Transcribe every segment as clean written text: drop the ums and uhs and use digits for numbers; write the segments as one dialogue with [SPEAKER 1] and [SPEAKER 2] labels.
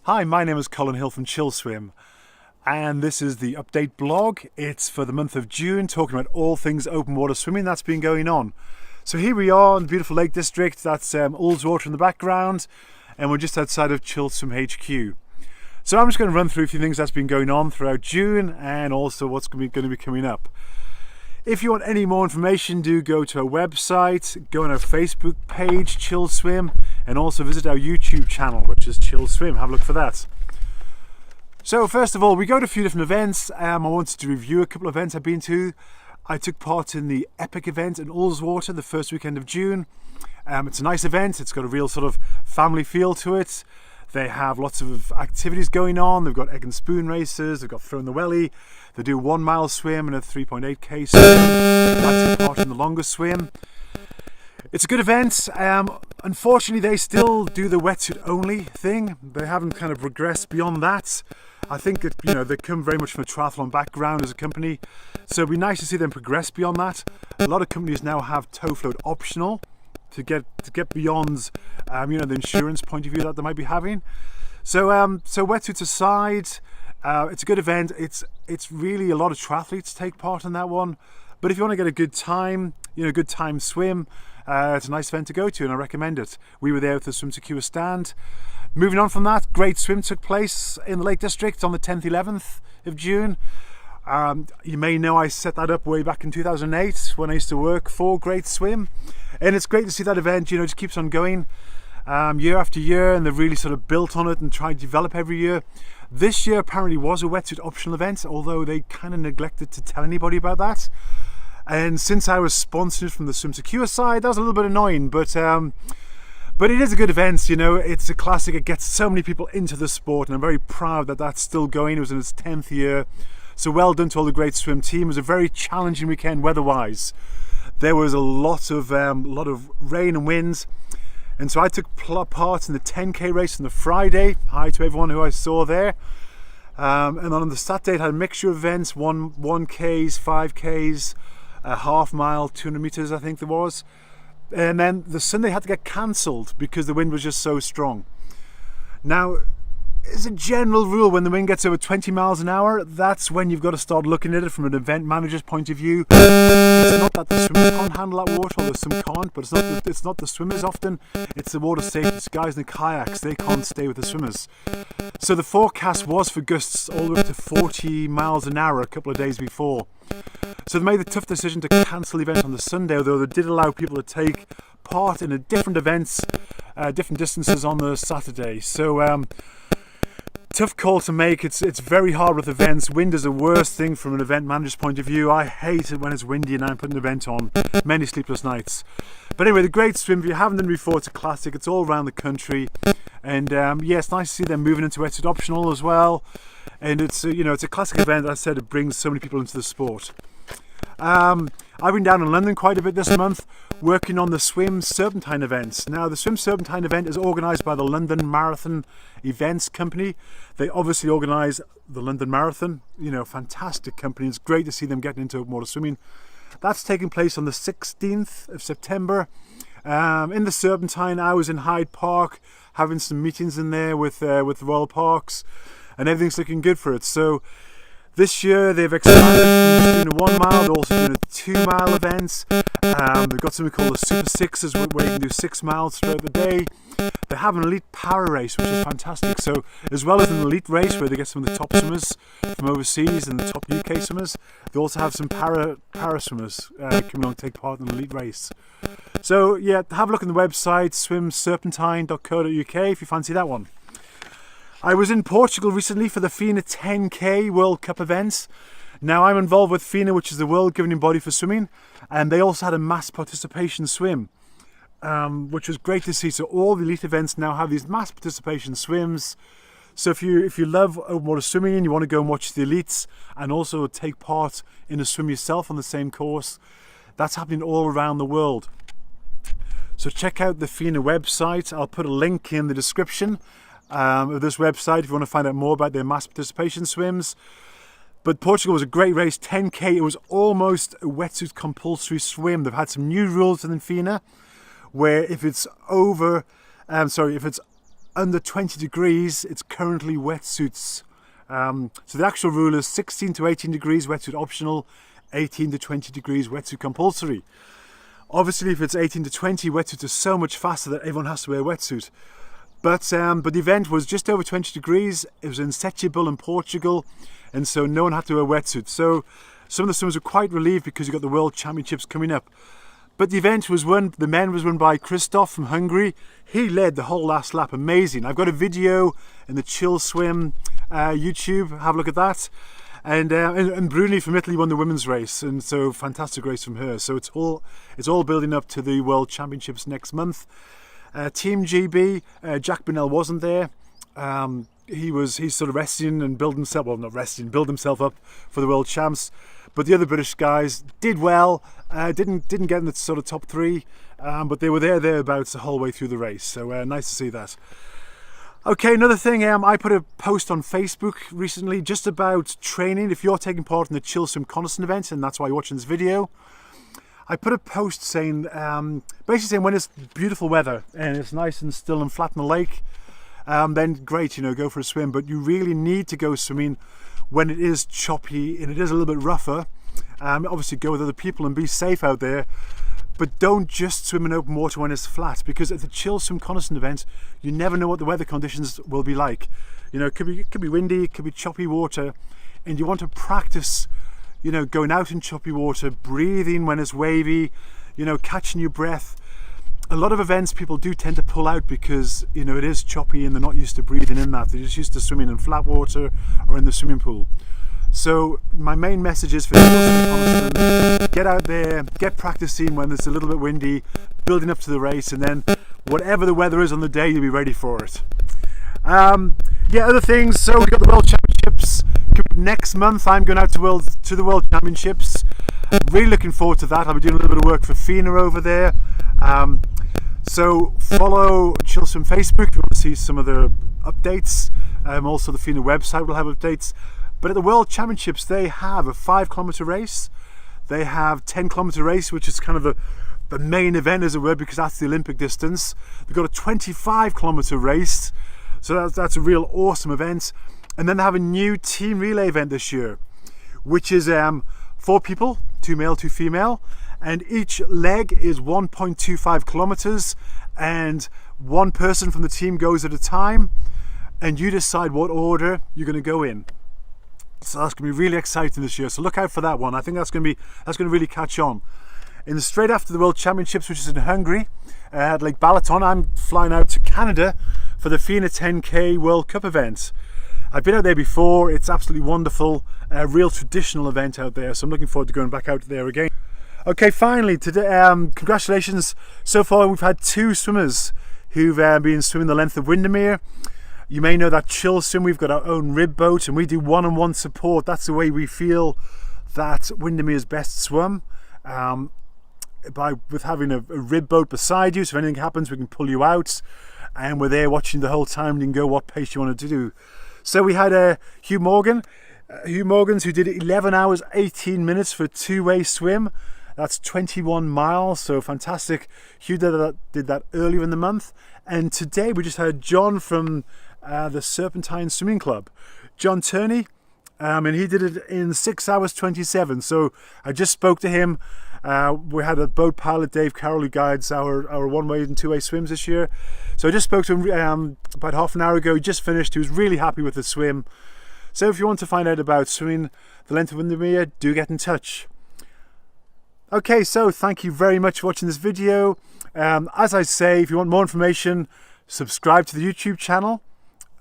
[SPEAKER 1] Hi, my name is Colin Hill from Chillswim, and this is the update blog. It's for the month of June, talking about all things open water swimming that's been going on. So here we are in the beautiful Lake District. That's Ullswater in the background, and we're just outside of Chillswim HQ. So I'm just going to run through a few things that's been going on throughout June and also what's going to be coming up. If you want any more information, do go to our website, go on our Facebook page, Chillswim, and also visit our YouTube channel, which is Chillswim. Have a look for that. So first of all, we go to a few different events. I wanted to review a couple of events I've been to. I took part in the Epic event in Ullswater the first weekend of June. It's a nice event. It's got a real sort of family feel to it. They have lots of activities going on. They've got egg and spoon races. They've got throw in the welly. They do a 1 mile swim and a 3.8k swim. I took part in the longest swim. It's a good event. Unfortunately, they still do the wetsuit only thing. They haven't kind of progressed beyond that. I think that, they come very much from a triathlon background as a company. So it'd be nice to see them progress beyond that. A lot of companies now have tow float optional to get beyond the insurance point of view that they might be having. So wetsuits aside, it's a good event. It's really a lot of triathletes take part in that one. But if you want to get a good time, good time swim, it's a nice event to go to, and I recommend it. We were there with the Swim Secure stand. Moving on from that, Great Swim took place in the Lake District on the 10th, 11th of June. You may know I set that up way back in 2008 when I used to work for Great Swim, and it's great to see that event. Just keeps on going year after year, and they've really sort of built on it and tried to develop every year. This year apparently was a wetsuit optional event, although they kind of neglected to tell anybody about that. And since I was sponsored from the Swim Secure side, that was a little bit annoying, but it is a good event. It's a classic. It gets so many people into the sport, and I'm very proud that that's still going. It was in its 10th year. So well done to all the Great Swim team. It was a very challenging weekend weather-wise. There was a lot of rain and winds, and so I took part in the 10k race on the Friday. Hi to everyone who I saw there. And on the Saturday, it had a mixture of events: 1Ks, 5Ks, a half mile, 200 meters, I think there was. And then the Sunday had to get cancelled because the wind was just so strong. Now, as a general rule, when the wind gets over 20 miles an hour, that's when you've got to start looking at it from an event manager's point of view. It's not that the swimmers can't handle that water, although some can't, but it's not the swimmers often. It's the water safety guys in the kayaks. They can't stay with the swimmers. So the forecast was for gusts all the way up to 40 miles an hour a couple of days before. So they made the tough decision to cancel the event on the Sunday, although they did allow people to take part in different events, different distances on the Saturday. So tough call to make. It's very hard with events. Wind is the worst thing from an event manager's point of view. I hate it when it's windy and I'm putting an event on. Many sleepless nights. But anyway, the Great Swim, if you haven't done it before, it's a classic. It's all around the country. And it's nice to see them moving into wetsuit optional as well. And it's a classic event. As I said, it brings so many people into the sport. I've been down in London quite a bit this month working on the Swim Serpentine events. Now, the Swim Serpentine event is organised by the London Marathon Events Company. They obviously organise the London Marathon. Fantastic company. It's great to see them getting into open water swimming. That's taking place on the 16th of September. In the Serpentine, I was in Hyde Park having some meetings in there with Royal Parks, and everything's looking good for it. So this year they've expanded from doing a 1 mile, they're also doing a 2 mile events. They've got something called the Super Sixes where you can do 6 miles throughout the day. They have an elite para race, which is fantastic. So as well as an elite race where they get some of the top swimmers from overseas and the top UK swimmers, they also have some para swimmers coming along to take part in the elite race. So yeah, have a look on the website, swimserpentine.co.uk if you fancy that one. I was in Portugal recently for the FINA 10k World Cup events. Now, I'm involved with FINA, which is the world governing body for swimming, and they also had a mass participation swim, which was great to see. So all the elite events now have these mass participation swims. So if you love open water swimming and you want to go and watch the elites and also take part in a swim yourself on the same course, that's happening all around the world. So check out the FINA website. I'll put a link in the description of this website if you want to find out more about their mass participation swims. But Portugal was a great race, 10k. It was almost a wetsuit compulsory swim. They've had some new rules within FINA where if it's under 20 degrees, it's currently wetsuits. So the actual rule is 16 to 18 degrees wetsuit optional, 18 to 20 degrees wetsuit compulsory. Obviously, if it's 18 to 20, wetsuits are so much faster that everyone has to wear a wetsuit. But the event was just over 20 degrees. It was in Setúbal in Portugal, and so no one had to wear a wetsuit. So some of the swimmers were quite relieved because you got the World Championships coming up. But the event was won, the men was won by Christoph from Hungary. He led the whole last lap, amazing. I've got a video in the Chillswim YouTube, have a look at that. And Bruni from Italy won the women's race, and so fantastic race from her. So it's all building up to the World Championships next month. Team GB, Jack Bunnell wasn't there. He's sort of resting and build himself up for the World Champs. But the other British guys did well. Didn't get in the sort of top three, but they were thereabouts the whole way through the race. So nice to see that. Okay, another thing, I put a post on Facebook recently just about training. If you're taking part in the Chillswim Coniston event, and that's why you're watching this video, I put a post saying, basically saying when it's beautiful weather and it's nice and still and flat in the lake, then great, go for a swim. But you really need to go swimming when it is choppy and it is a little bit rougher. Obviously go with other people and be safe out there. But don't just swim in open water when it's flat, because at the Chillswim Coniston event, you never know what the weather conditions will be like. It could be windy, it could be choppy water, and you want to practice, going out in choppy water, breathing when it's wavy, catching your breath. A lot of events people do tend to pull out because, it is choppy and they're not used to breathing in that. They're just used to swimming in flat water or in the swimming pool. So my main message is for Chillswim, get out there, get practicing when it's a little bit windy, building up to the race, and then whatever the weather is on the day, you'll be ready for it. Other things. So we got the World Championships next month. I'm going out to the World Championships. Really looking forward to that. I'll be doing a little bit of work for FINA over there. So follow Chillswim Facebook if you want to see some of the updates. Also the FINA website will have updates. But at the World Championships, they have a 5-kilometer race. They have 10-kilometer race, which is kind of the main event, as it were, because that's the Olympic distance. They've got a 25-kilometer race, so that's a real awesome event. And then they have a new team relay event this year, which is 4 people, 2 male, 2 female, and each leg is 1.25 kilometers, and 1 person from the team goes at a time, and you decide what order you're going to go in. So that's going to be really exciting this year. So look out for that one. I think that's going to really catch on. And straight after the World Championships, which is in Hungary, at Lake Balaton, I'm flying out to Canada for the FINA 10K World Cup event. I've been out there before. It's absolutely wonderful. A real traditional event out there. So I'm looking forward to going back out there again. Okay, finally, today, congratulations. So far, we've had 2 swimmers who've been swimming the length of Windermere. You may know that Chillswim, we've got our own rib boat and we do one-on-one support. That's the way we feel that Windermere is best swum. With having a rib boat beside you, so if anything happens we can pull you out, and we're there watching the whole time and you can go what pace you want to do. So we had Hugh Morgans who did 11 hours 18 minutes for a 2-way swim. That's 21 miles, so fantastic. Hugh did that earlier in the month. And today we just had John from the Serpentine Swimming Club, John Turney, and he did it in 6 hours 27. So I just spoke to him. We had a boat pilot, Dave Carroll, who guides our one-way and 2-way swims this year. So I just spoke to him about half an hour ago. He just finished. He was really happy with the swim. So if you want to find out about swimming the length of Windermere, do get in touch. Okay, so thank you very much for watching this video. As I say, if you want more information, subscribe to the YouTube channel.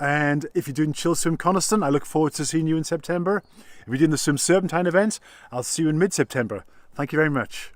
[SPEAKER 1] And if you're doing Chillswim Coniston, I look forward to seeing you in September. If you're doing the Swim Serpentine event, I'll see you in mid-September. Thank you very much.